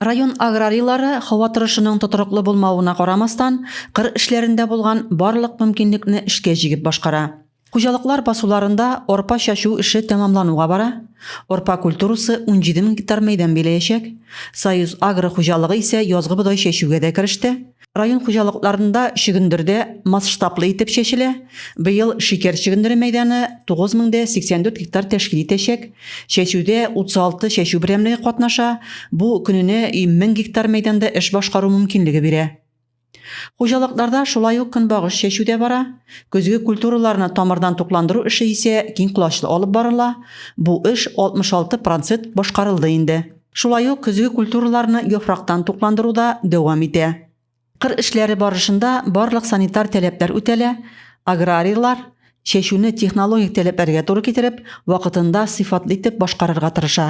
Район аграрийлары һава торышының тотрыклы булмавына карамастан, кыр эшләрендә булган барлык мөмкинлекне эшкә җигеп башкара. Хуҗалыклар басуларында арпа чәчү эше тәмамлануга бара. Арпа культурасы 17 000 гектар мәйдан биләячәк. Союз агро хуҗалыгы исә язгы бодай чәчүгә дә кереште. Район хуҗалыкларында чөгендердә масштаблы итеп чәчелә. Быел шикәр чөгендере мәйданы 9084 гектар тәшкил итәчәк. Чәчүдә 36 чәчү берәмлеге катнаша. Бу көненә 1000 гектар мәйданда эш башкару мөмкинлеге бирә. Хуҗалыкларда шулай ук көнбагыш чәчүдә бара. Көзге культураларны тамырдан тукландыру эше исә киң колачлы алып барыла. Бу эш 66% башкарылды инде. Шулай ук көзге культураларны яфрактан тукландыруда дәвам итә. Кыр эшләре барышында барлык санитар таләпләр үтәлә. Аграрийлар чәчүне технологик таләпләргә туры китереп, вакытында сыйфатлы итеп башкарырга тырыша.